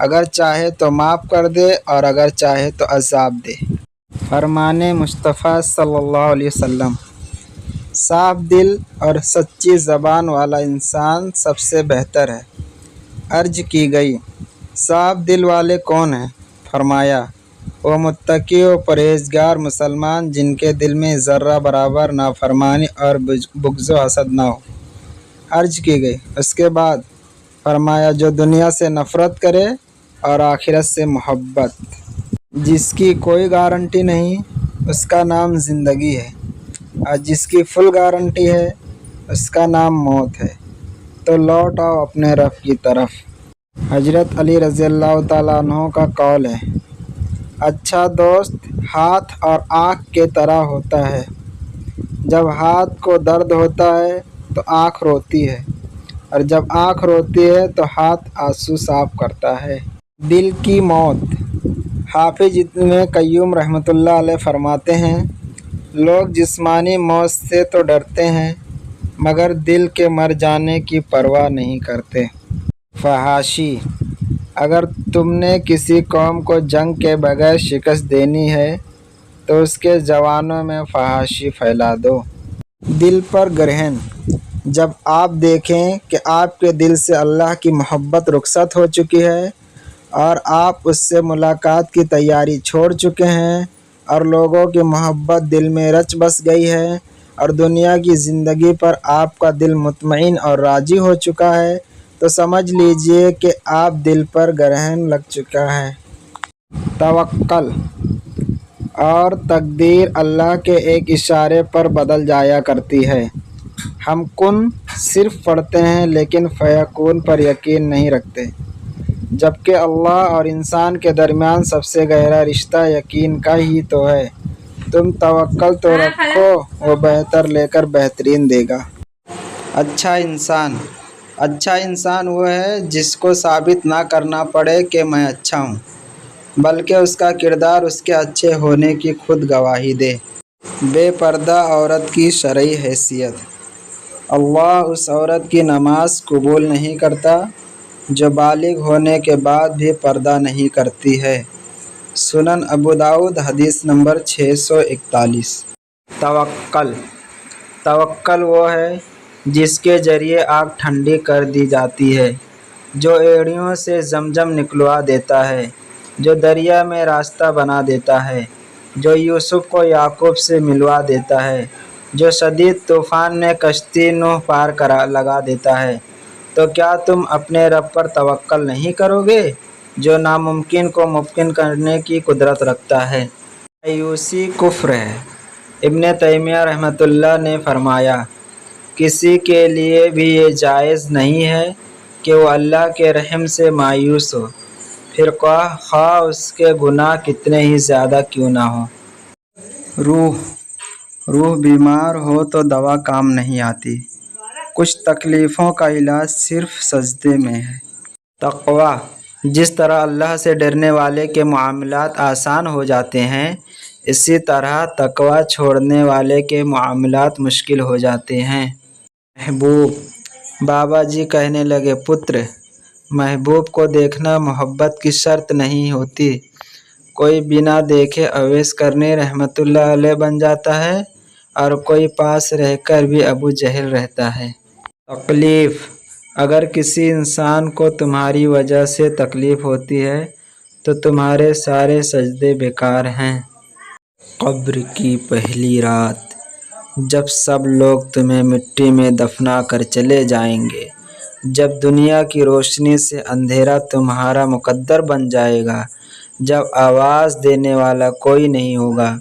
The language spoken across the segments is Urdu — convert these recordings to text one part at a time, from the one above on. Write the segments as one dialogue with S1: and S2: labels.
S1: اگر چاہے تو معاف کر دے اور اگر چاہے تو عذاب دے۔ فرمان مصطفیٰ صلی اللہ علیہ وسلم: صاف دل اور سچی زبان والا انسان سب سے بہتر ہے۔ عرض کی گئی: صاف دل والے کون ہیں؟ فرمایا: وہ متقی و پرہیزگار مسلمان جن کے دل میں ذرہ برابر نافرمانی اور بغض و حسد نہ ہو۔ عرض کی گئی: اس کے بعد؟ فرمایا: جو دنیا سے نفرت کرے اور آخرت سے محبت۔ جس کی کوئی گارنٹی نہیں اس کا نام زندگی ہے، اور جس کی فل گارنٹی ہے اس کا نام موت ہے۔ تو لوٹ آؤ اپنے رب کی طرف۔ حضرت علی رضی اللہ تعالیٰ عنہ کا قول ہے: اچھا دوست ہاتھ اور آنکھ کے طرح ہوتا ہے۔ جب ہاتھ کو درد ہوتا ہے تو آنکھ روتی ہے، اور جب آنکھ روتی ہے تو ہاتھ آنسو صاف کرتا ہے۔ دل کی موت۔ حافظ ابن قیوم رحمۃ اللہ علیہ فرماتے ہیں: لوگ جسمانی موت سے تو ڈرتے ہیں مگر دل کے مر جانے کی پرواہ نہیں کرتے۔ فحاشی: اگر تم نے کسی قوم کو جنگ کے بغیر شکست دینی ہے تو اس کے جوانوں میں فحاشی پھیلا دو۔ دل پر گرہن۔ جب آپ دیکھیں کہ آپ کے دل سے اللہ کی محبت رخصت ہو چکی ہے اور آپ اس سے ملاقات کی تیاری چھوڑ چکے ہیں اور لوگوں کی محبت دل میں رچ بس گئی ہے اور دنیا کی زندگی پر آپ کا دل مطمئن اور راضی ہو چکا ہے، تو سمجھ لیجئے کہ آپ دل پر گرہن لگ چکا ہے۔ توکل اور تقدیر اللہ کے ایک اشارے پر بدل جایا کرتی ہے۔ ہم کن صرف پڑھتے ہیں لیکن فیکون پر یقین نہیں رکھتے، جبکہ اللہ اور انسان کے درمیان سب سے گہرا رشتہ یقین کا ہی تو ہے۔ تم توکل تو رکھو، وہ بہتر لے کر بہترین دے گا۔ اچھا انسان وہ ہے جس کو ثابت نہ کرنا پڑے کہ میں اچھا ہوں، بلکہ اس کا کردار اس کے اچھے ہونے کی خود گواہی دے۔ بے پردہ عورت کی شرعی حیثیت۔ اللہ اس عورت کی نماز قبول نہیں کرتا جو بالغ ہونے کے بعد بھی پردہ نہیں کرتی ہے۔ سنن ابو داؤد حدیث نمبر 641۔ توکل وہ ہے جس کے ذریعے آگ ٹھنڈی کر دی جاتی ہے، جو ایڑیوں سے زمزم نکلوا دیتا ہے، جو دریا میں راستہ بنا دیتا ہے، جو یوسف کو یعقوب سے ملوا دیتا ہے، جو شدید طوفان میں کشتی نوح پار لگا دیتا ہے۔ تو کیا تم اپنے رب پر توکل نہیں کرو گے جو ناممکن کو ممکن کرنے کی قدرت رکھتا ہے؟ مایوسی کفر ہے۔ ابن تیمیہ رحمۃ اللہ نے فرمایا: کسی کے لیے بھی یہ جائز نہیں ہے کہ وہ اللہ کے رحم سے مایوس ہو، پھر خواہ اس کے گناہ کتنے ہی زیادہ کیوں نہ ہوں۔ روح بیمار ہو تو دوا کام نہیں آتی۔ کچھ تکلیفوں کا علاج صرف سجدے میں ہے۔ تقویٰ: جس طرح اللہ سے ڈرنے والے کے معاملات آسان ہو جاتے ہیں، اسی طرح تقویٰ چھوڑنے والے کے معاملات مشکل ہو جاتے ہیں۔ محبوب: بابا جی کہنے لگے، پتر، محبوب کو دیکھنا محبت کی شرط نہیں ہوتی۔ کوئی بنا دیکھے اویس کرنی رحمۃ اللہ علیہ بن جاتا ہے اور کوئی پاس رہ کر بھی ابو جہل رہتا ہے۔ تکلیف: اگر کسی انسان کو تمہاری وجہ سے تکلیف ہوتی ہے تو تمہارے سارے سجدے بیکار ہیں۔ قبر کی پہلی رات، جب سب لوگ تمہیں مٹی میں دفنا کر چلے جائیں گے، جب دنیا کی روشنی سے اندھیرا تمہارا مقدر بن جائے گا، جب آواز دینے والا کوئی نہیں ہوگا،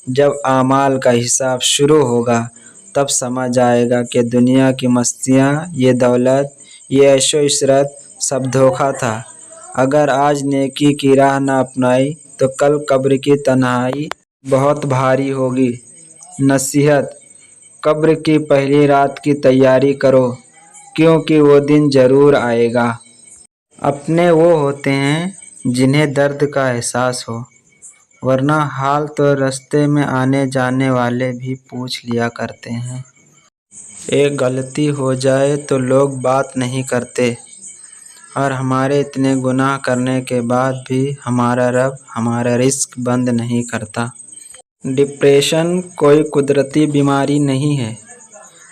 S1: جب اعمال کا حساب شروع ہوگا، تب سمجھ آئے گا کہ دنیا کی مستیاں، یہ دولت، یہ عیش و عشرت سب دھوکہ تھا۔ اگر آج نیکی کی راہ نہ اپنائی تو کل قبر کی تنہائی بہت بھاری ہوگی۔ نصیحت: قبر کی پہلی رات کی تیاری کرو، کیونکہ وہ دن ضرور آئے گا۔ اپنے وہ ہوتے ہیں جنہیں درد کا احساس ہو، ورنہ حال تو رستے میں آنے جانے والے بھی پوچھ لیا کرتے ہیں۔ ایک غلطی ہو جائے تو لوگ بات نہیں کرتے، اور ہمارے اتنے گناہ کرنے کے بعد بھی ہمارا رب ہمارا رزق بند نہیں کرتا۔ ڈپریشن کوئی قدرتی بیماری نہیں ہے،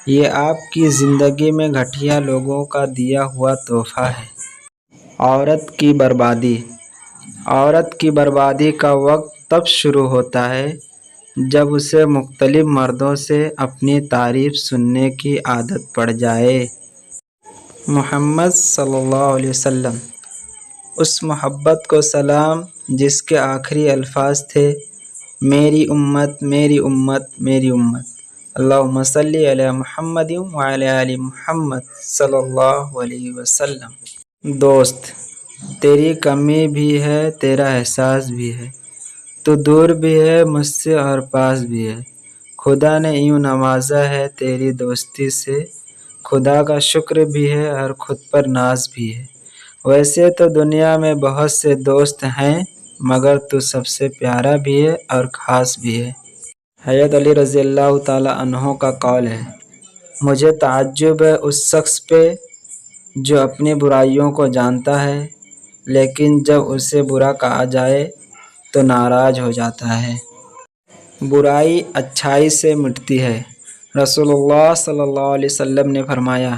S1: یہ آپ کی زندگی میں گھٹیا لوگوں کا دیا ہوا تحفہ ہے۔ عورت کی بربادی کا وقت تب شروع ہوتا ہے جب اسے مختلف مردوں سے اپنی تعریف سننے کی عادت پڑ جائے۔ محمد صلی اللہ علیہ وسلم، اس محبت کو سلام جس کے آخری الفاظ تھے، میری امت میری امت میری امت، اللہم صلی علی محمد وعلی آل محمد صلی اللہ علیہ وسلم۔ دوست، تیری کمی بھی ہے، تیرا احساس بھی ہے، تو دور بھی ہے مجھ سے اور پاس بھی ہے، خدا نے یوں نوازا ہے تیری دوستی سے، خدا کا شکر بھی ہے اور خود پر ناز بھی ہے۔ ویسے تو دنیا میں بہت سے دوست ہیں، مگر تو سب سے پیارا بھی ہے اور خاص بھی ہے۔ حضرت علی رضی اللہ تعالیٰ عنہ کا قول ہے، مجھے تعجب ہے اس شخص پہ جو اپنی برائیوں کو جانتا ہے لیکن جب اسے برا کہا جائے تو ناراض ہو جاتا ہے۔ برائی اچھائی سے مٹتی ہے۔ رسول اللہ صلی اللہ علیہ وسلم نے فرمایا،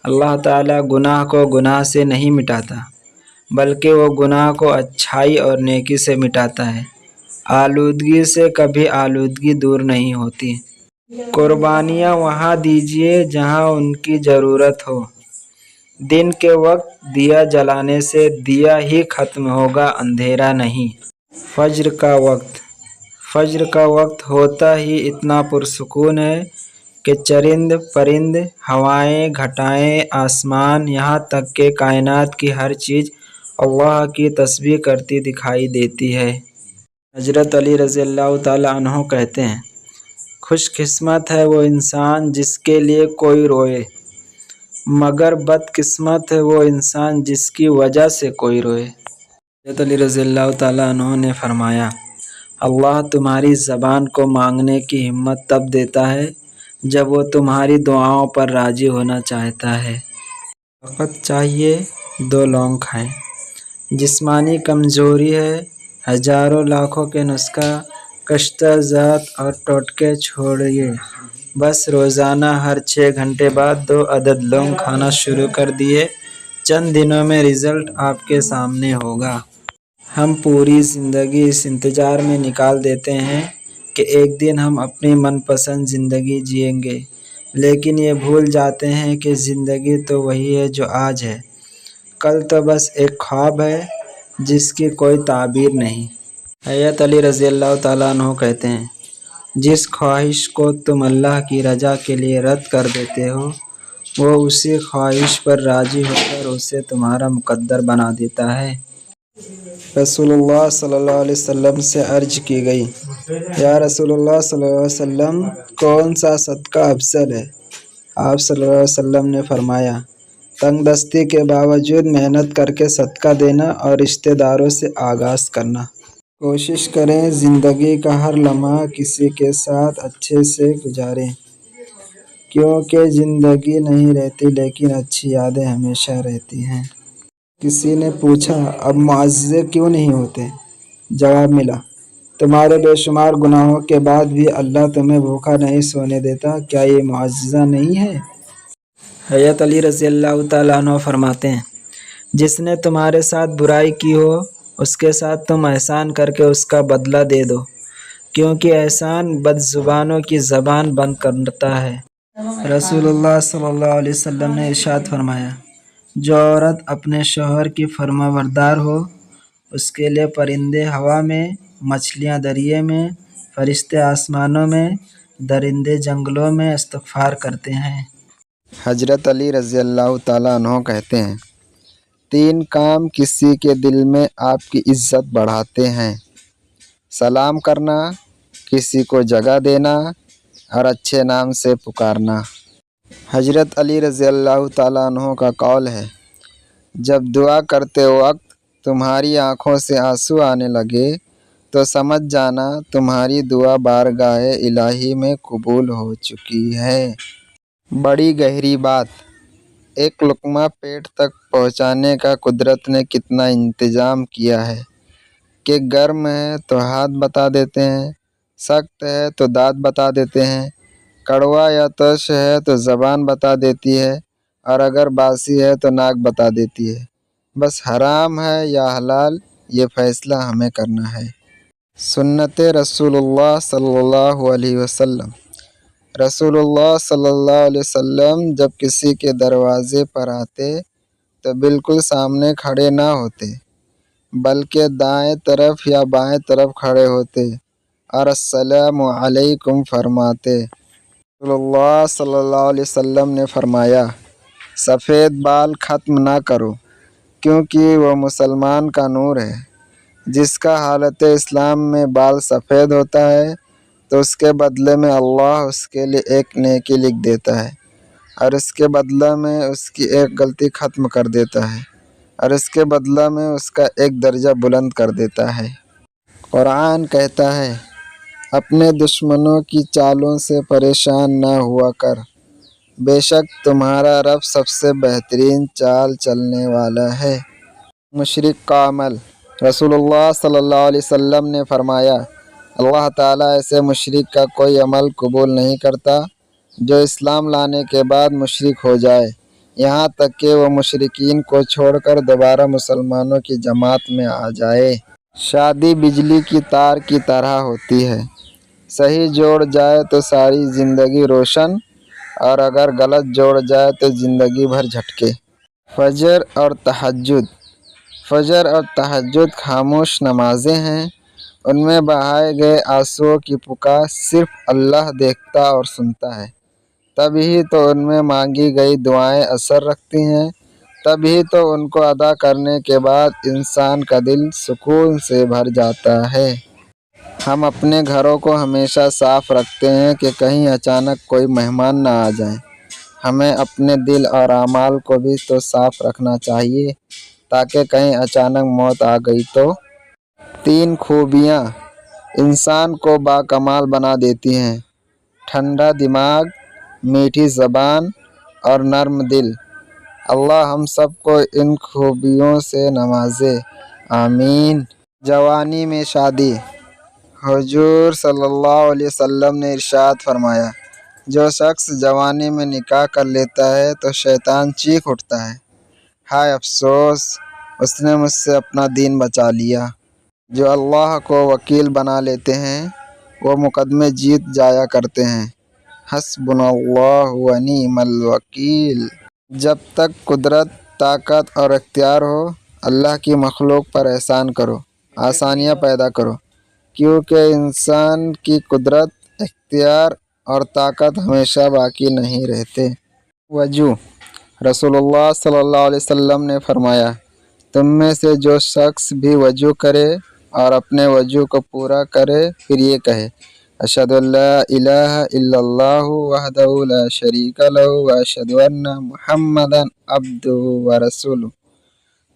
S1: اللہ تعالیٰ گناہ کو گناہ سے نہیں مٹاتا بلکہ وہ گناہ کو اچھائی اور نیکی سے مٹاتا ہے۔ آلودگی سے کبھی آلودگی دور نہیں ہوتی۔ قربانیاں وہاں دیجیے جہاں ان کی ضرورت ہو۔ دن کے وقت دیا جلانے سے دیا ہی ختم ہوگا، اندھیرا نہیں۔ فجر کا وقت ہوتا ہی اتنا پرسکون ہے کہ چرند پرند، ہوائیں، گھٹائیں، آسمان، یہاں تک کہ کائنات کی ہر چیز اللہ کی تسبیح کرتی دکھائی دیتی ہے۔ حضرت علی رضی اللہ تعالیٰ عنہ کہتے ہیں، خوش قسمت ہے وہ انسان جس کے لیے کوئی روئے، مگر بد قسمت ہے وہ انسان جس کی وجہ سے کوئی روئے۔ حضرت علی رضی اللہ تعالیٰ عنہ نے فرمایا، اللہ تمہاری زبان کو مانگنے کی ہمت تب دیتا ہے جب وہ تمہاری دعاؤں پر راضی ہونا چاہتا ہے۔ وقت چاہیے 2 لونگ کھائیں۔ جسمانی کمزوری ہے، ہزاروں لاکھوں کے نسخہ کشتہ ذات اور ٹوٹکے چھوڑیے، بس روزانہ ہر 6 گھنٹے بعد 2 عدد لونگ کھانا شروع کر دیے، چند دنوں میں رزلٹ آپ کے سامنے ہوگا۔ ہم پوری زندگی اس انتظار میں نکال دیتے ہیں کہ ایک دن ہم اپنی من پسند زندگی جئیں گے، لیکن یہ بھول جاتے ہیں کہ زندگی تو وہی ہے جو آج ہے، کل تو بس ایک خواب ہے جس کی کوئی تعبیر نہیں۔ حضرت علی رضی اللہ تعالیٰ عنہ کہتے ہیں، جس خواہش کو تم اللہ کی رضا کے لیے رد کر دیتے ہو، وہ اسی خواہش پر راضی ہو کر اسے تمہارا مقدر بنا دیتا ہے۔ رسول اللہ صلی اللہ علیہ وسلم سے عرض کی گئی، یا رسول اللہ صلی اللہ علیہ وسلم، کون سا صدقہ افضل ہے؟ آپ صلی اللہ علیہ وسلم نے فرمایا، تنگ دستی کے باوجود محنت کر کے صدقہ دینا اور رشتہ داروں سے آغاز کرنا۔ کوشش کریں زندگی کا ہر لمحہ کسی کے ساتھ اچھے سے گزاریں، کیونکہ زندگی نہیں رہتی لیکن اچھی یادیں ہمیشہ رہتی ہیں۔ کسی نے پوچھا، اب معجزے کیوں نہیں ہوتے؟ جواب ملا، تمہارے بے شمار گناہوں کے بعد بھی اللہ تمہیں بھوکا نہیں سونے دیتا، کیا یہ معجزہ نہیں ہے؟ حضرت علی رضی اللہ تعالیٰ عنہ فرماتے ہیں، جس نے تمہارے ساتھ برائی کی ہو اس کے ساتھ تم احسان کر کے اس کا بدلہ دے دو، کیونکہ احسان بد زبانوں کی زبان بند کرتا ہے۔ رسول اللہ صلی اللہ علیہ وسلم نے ارشاد فرمایا، جو عورت اپنے شوہر کی فرما بردار ہو اس کے لیے پرندے ہوا میں، مچھلیاں دریا میں، فرشتے آسمانوں میں، درندے جنگلوں میں استغفار کرتے ہیں۔ حضرت علی رضی اللہ تعالیٰ عنہ کہتے ہیں، 3 کام کسی کے دل میں آپ کی عزت بڑھاتے ہیں، سلام کرنا، کسی کو جگہ دینا اور اچھے نام سے پکارنا۔ حضرت علی رضی اللہ تعالیٰ عنہ کا قول ہے، جب دعا کرتے وقت تمہاری آنکھوں سے آنسو آنے لگے تو سمجھ جانا تمہاری دعا بارگاہ الہی میں قبول ہو چکی ہے۔ بڑی گہری بات، ایک لقمہ پیٹ تک پہنچانے کا قدرت نے کتنا انتظام کیا ہے کہ گرم ہے تو ہاتھ بتا دیتے ہیں، سخت ہے تو دانت بتا دیتے ہیں، کڑوا یا ترش ہے تو زبان بتا دیتی ہے، اور اگر باسی ہے تو ناک بتا دیتی ہے۔ بس حرام ہے یا حلال یہ فیصلہ ہمیں کرنا ہے۔ سنت رسول اللہ صلی اللہ علیہ وسلم۔ رسول اللہ صلی اللہ علیہ وسلم جب کسی کے دروازے پر آتے تو بالکل سامنے کھڑے نہ ہوتے، بلکہ دائیں طرف یا بائیں طرف کھڑے ہوتے اور السلام علیکم فرماتے۔ رسول اللہ صلی اللہ علیہ وسلم نے فرمایا، سفید بال ختم نہ کرو، کیونکہ وہ مسلمان کا نور ہے۔ جس کا حالت اسلام میں بال سفید ہوتا ہے تو اس کے بدلے میں اللہ اس کے لیے ایک نیکی لکھ دیتا ہے، اور اس کے بدلہ میں اس کی ایک غلطی ختم کر دیتا ہے، اور اس کے بدلہ میں اس کا ایک درجہ بلند کر دیتا ہے۔ قرآن کہتا ہے، اپنے دشمنوں کی چالوں سے پریشان نہ ہوا کر، بے شک تمہارا رب سب سے بہترین چال چلنے والا ہے۔ مشرک کا عمل۔ رسول اللہ صلی اللہ علیہ وسلم نے فرمایا، اللہ تعالیٰ ایسے مشرک کا کوئی عمل قبول نہیں کرتا جو اسلام لانے کے بعد مشرک ہو جائے، یہاں تک کہ وہ مشرکین کو چھوڑ کر دوبارہ مسلمانوں کی جماعت میں آ جائے۔ شادی بجلی کی تار کی طرح ہوتی ہے، صحیح جوڑ جائے تو ساری زندگی روشن، اور اگر غلط جوڑ جائے تو زندگی بھر جھٹکے۔ فجر اور تہجد۔ فجر اور تہجد خاموش نمازیں ہیں، ان میں بہائے گئے آنسوؤں کی پکار صرف اللہ دیکھتا اور سنتا ہے، تبھی تو ان میں مانگی گئی دعائیں اثر رکھتی ہیں، تبھی تو ان کو ادا کرنے کے بعد انسان کا دل سکون سے بھر جاتا ہے۔ ہم اپنے گھروں کو ہمیشہ صاف رکھتے ہیں کہ کہیں اچانک کوئی مہمان نہ آ جائیں۔ ہمیں اپنے دل اور اعمال کو بھی تو صاف رکھنا چاہیے تاکہ کہیں اچانک موت آ گئی تو۔ 3 خوبیاں انسان کو باکمال بنا دیتی ہیں: ٹھنڈا دماغ، میٹھی زبان اور نرم دل۔ اللہ ہم سب کو ان خوبیوں سے نوازے، آمین۔ جوانی میں شادی۔ حضور صلی اللہ علیہ وسلم نے ارشاد فرمایا، جو شخص جوانی میں نکاح کر لیتا ہے تو شیطان چیخ اٹھتا ہے، ہائے افسوس، اس نے مجھ سے اپنا دین بچا لیا۔ جو اللہ کو وکیل بنا لیتے ہیں وہ مقدمے جیت جایا کرتے ہیں۔ حسبنا اللہ و نعم الوکیل۔ جب تک قدرت، طاقت اور اختیار ہو، اللہ کی مخلوق پر احسان کرو، آسانیاں پیدا کرو، کیونکہ انسان کی قدرت، اختیار اور طاقت ہمیشہ باقی نہیں رہتے۔ وضو۔ رسول اللہ صلی اللہ علیہ وسلم نے فرمایا، تم میں سے جو شخص بھی وضو کرے اور اپنے وضو کو پورا کرے پھر یہ کہے، اشہد ان لا الہ الا اللہ وحدہ لا شریک لہ واشہد ان محمدا عبدہ ورسولہ،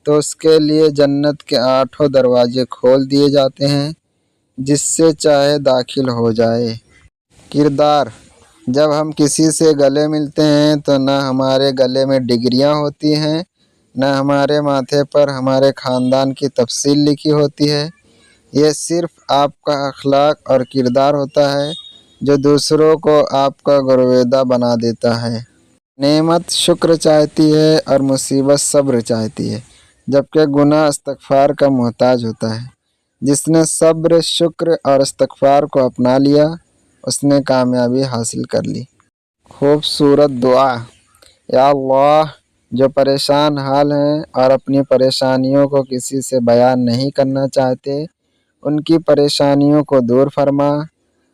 S1: تو اس کے لیے جنت کے 8 دروازے کھول دیے جاتے ہیں، جس سے چاہے داخل ہو جائے۔ کردار۔ جب ہم کسی سے گلے ملتے ہیں تو نہ ہمارے گلے میں ڈگریاں ہوتی ہیں، نہ ہمارے ماتھے پر ہمارے خاندان کی تفصیل لکھی ہوتی ہے، یہ صرف آپ کا اخلاق اور کردار ہوتا ہے جو دوسروں کو آپ کا گرویدہ بنا دیتا ہے۔ نعمت شکر چاہتی ہے اور مصیبت صبر چاہتی ہے، جبکہ گناہ استغفار کا محتاج ہوتا ہے۔ جس نے صبر، شکر اور استغفار کو اپنا لیا، اس نے کامیابی حاصل کر لی۔ خوبصورت دعا۔ یا اللہ، جو پریشان حال ہیں اور اپنی پریشانیوں کو کسی سے بیان نہیں کرنا چاہتے، ان کی پریشانیوں کو دور فرما۔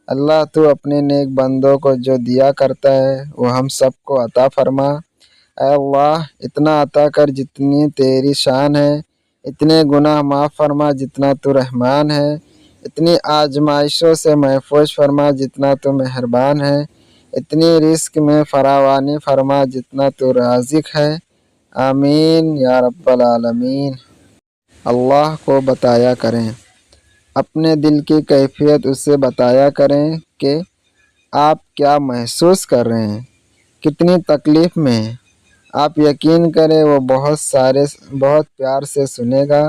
S1: اللہ تو اپنے نیک بندوں کو جو دیا کرتا ہے وہ ہم سب کو عطا فرما۔ اے اللہ، اتنا عطا کر جتنی تیری شان ہے، اتنے گناہ معاف فرما جتنا تو رحمان ہے، اتنی آزمائشوں سے محفوظ فرما جتنا تو مہربان ہے، اتنی رزق میں فراوانی فرما جتنا تو رازق ہے، آمین یا رب العالمین۔ اللہ کو بتایا کریں، اپنے دل کی کیفیت اسے بتایا کریں کہ آپ کیا محسوس کر رہے ہیں، کتنی تکلیف میں ہیں۔ آپ یقین کریں وہ بہت پیار سے سنے گا۔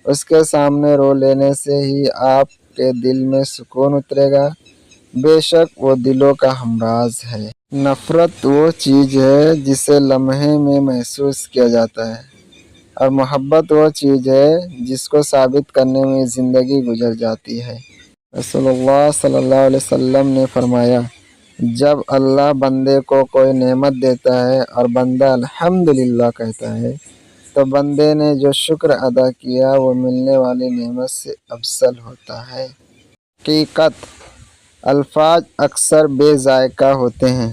S1: اس کے سامنے رو لینے سے ہی آپ کے دل میں سکون اترے گا۔ بے شک وہ دلوں کا ہمراز ہے۔ نفرت وہ چیز ہے جسے لمحے میں محسوس کیا جاتا ہے، اور محبت وہ چیز ہے جس کو ثابت کرنے میں زندگی گزر جاتی ہے۔ رسول اللہ صلی اللہ علیہ وسلم نے فرمایا، جب اللہ بندے کو کوئی نعمت دیتا ہے اور بندہ الحمدللہ کہتا ہے تو بندے نے جو شکر ادا کیا وہ ملنے والی نعمت سے افضل ہوتا ہے۔ حقیقت، الفاظ اکثر بے ذائقہ ہوتے ہیں،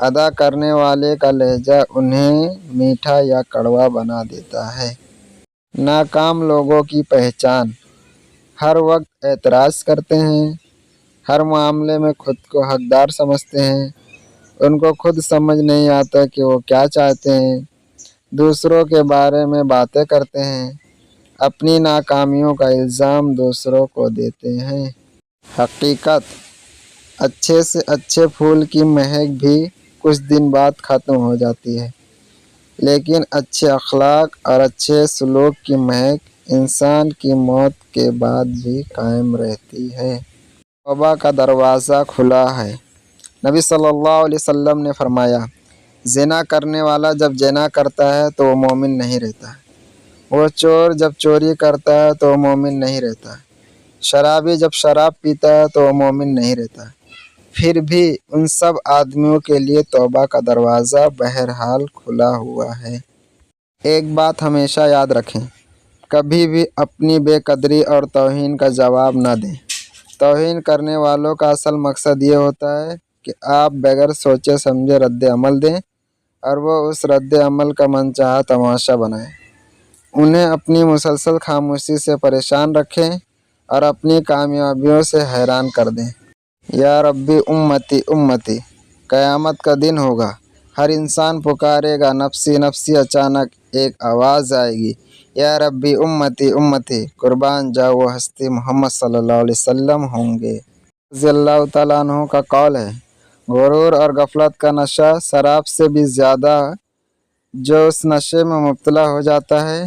S1: ادا کرنے والے کا لہجہ انہیں میٹھا یا کڑوا بنا دیتا ہے۔ ناکام لوگوں کی پہچان: ہر وقت اعتراض کرتے ہیں، ہر معاملے میں خود کو حقدار سمجھتے ہیں۔ ان کو خود سمجھ نہیں آتا کہ وہ کیا چاہتے ہیں۔ دوسروں کے بارے میں باتیں کرتے ہیں، اپنی ناکامیوں کا الزام دوسروں کو دیتے ہیں۔ حقیقت، اچھے سے اچھے پھول کی مہک بھی کچھ دن بعد ختم ہو جاتی ہے، لیکن اچھے اخلاق اور اچھے سلوک کی مہک انسان کی موت کے بعد بھی قائم رہتی ہے۔ توبہ کا دروازہ کھلا ہے۔ نبی صلی اللہ علیہ وسلم نے فرمایا، زنا کرنے والا جب زنا کرتا ہے تو وہ مومن نہیں رہتا، وہ چور جب چوری کرتا ہے تو وہ مومن نہیں رہتا، شرابی جب شراب پیتا ہے تو وہ مومن نہیں رہتا۔ پھر بھی ان سب آدمیوں کے لیے توبہ کا دروازہ بہرحال کھلا ہوا ہے۔ ایک بات ہمیشہ یاد رکھیں، کبھی بھی اپنی بے قدری اور توہین کا جواب نہ دیں۔ توہین کرنے والوں کا اصل مقصد یہ ہوتا ہے کہ آپ بغیر سوچے سمجھے رد عمل دیں اور وہ اس رد عمل کا من چاہا تماشا بنائیں۔ انہیں اپنی مسلسل خاموشی سے پریشان رکھیں اور اپنی کامیابیوں سے حیران کر دیں۔ یا ربی امتی امتی، قیامت کا دن ہوگا، ہر انسان پکارے گا نفسی نفسی، اچانک ایک آواز آئے گی، یا ربی امتی امتی، قربان جاؤ وہ ہستی محمد صلی اللہ علیہ وسلم ہوں گے۔ رضی اللہ تعالیٰ عنہ کا قول ہے، غرور اور غفلت کا نشہ شراب سے بھی زیادہ، جو اس نشے میں مبتلا ہو جاتا ہے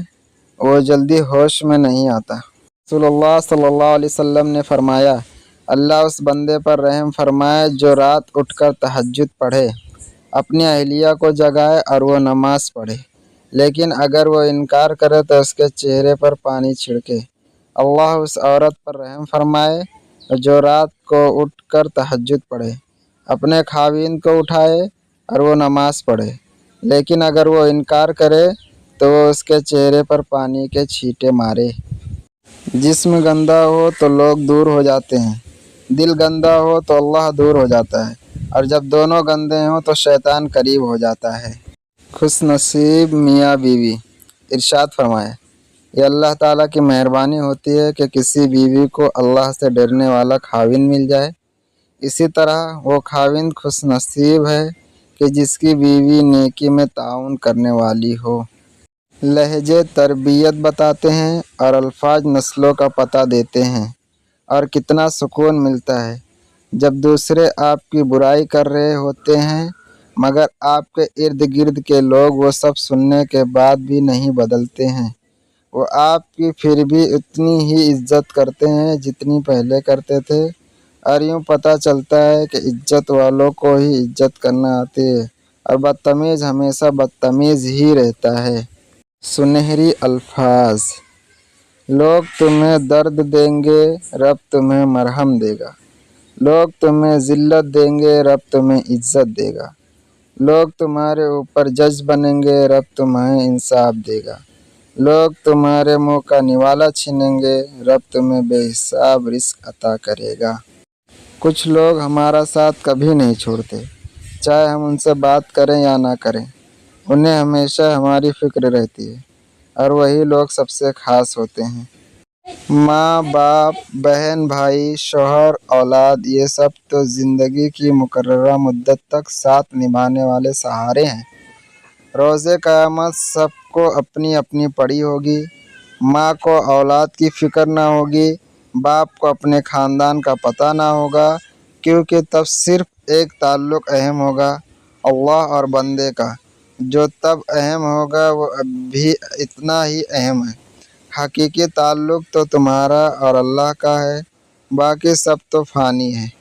S1: وہ جلدی ہوش میں نہیں آتا۔ رسول اللہ صلی اللہ علیہ وسلم نے فرمایا، اللہ اس بندے پر رحم فرمائے جو رات اٹھ کر تہجد پڑھے، اپنی اہلیہ کو جگائے اور وہ نماز پڑھے، لیکن اگر وہ انکار کرے تو اس کے چہرے پر پانی چھڑکے۔ اللہ اس عورت پر رحم فرمائے جو رات کو اٹھ کر تہجد پڑھے، اپنے خاوند کو اٹھائے اور وہ نماز پڑھے، لیکن اگر وہ انکار کرے تو وہ اس کے چہرے پر پانی کے چھینٹے مارے۔ جسم گندا ہو تو لوگ دور ہو جاتے ہیں، دل گندا ہو تو اللہ دور ہو جاتا ہے، اور جب دونوں گندے ہوں تو شیطان قریب ہو جاتا ہے۔ خوش نصیب میاں بیوی۔ ارشاد فرمایا، یہ اللہ تعالیٰ کی مہربانی ہوتی ہے کہ کسی بیوی کو اللہ سے ڈرنے والا خاوند مل جائے۔ اسی طرح وہ خاوند خوش نصیب ہے کہ جس کی بیوی نیکی میں تعاون کرنے والی ہو۔ لہجے تربیت بتاتے ہیں اور الفاظ نسلوں کا پتہ دیتے ہیں، اور کتنا سکون ملتا ہے جب دوسرے آپ کی برائی کر رہے ہوتے ہیں مگر آپ کے ارد گرد کے لوگ وہ سب سننے کے بعد بھی نہیں بدلتے ہیں، وہ آپ کی پھر بھی اتنی ہی عزت کرتے ہیں جتنی پہلے کرتے تھے، اور یوں پتہ چلتا ہے کہ عزت والوں کو ہی عزت کرنا آتی ہے اور بدتمیز ہمیشہ بدتمیز ہی رہتا ہے۔ سنہری الفاظ: لوگ تمہیں درد دیں گے، رب تمہیں مرہم دے گا۔ لوگ تمہیں ذلت دیں گے، رب تمہیں عزت دے گا۔ لوگ تمہارے اوپر جج بنیں گے، رب تمہیں انصاف دے گا۔ لوگ تمہارے منہ کا نوالا چھینیں گے، رب تمہیں بے حساب رزق عطا کرے گا۔ کچھ لوگ ہمارا ساتھ کبھی نہیں چھوڑتے، چاہے ہم ان سے بات کریں یا نہ کریں، انہیں ہمیشہ ہماری فکر رہتی ہے، اور وہی لوگ سب سے خاص ہوتے ہیں۔ ماں باپ، بہن بھائی، شوہر، اولاد، یہ سب تو زندگی کی مقررہ مدت تک ساتھ نبھانے والے سہارے ہیں۔ روز قیامت سب کو اپنی اپنی پڑی ہوگی۔ ماں کو اولاد کی فکر نہ ہوگی، باپ کو اپنے خاندان کا پتہ نہ ہوگا، کیونکہ تب صرف ایک تعلق اہم ہوگا، اللہ اور بندے کا۔ جو تب اہم ہوگا وہ اب بھی اتنا ہی اہم ہے۔ حقیقی تعلق تو تمہارا اور اللہ کا ہے، باقی سب تو فانی ہے۔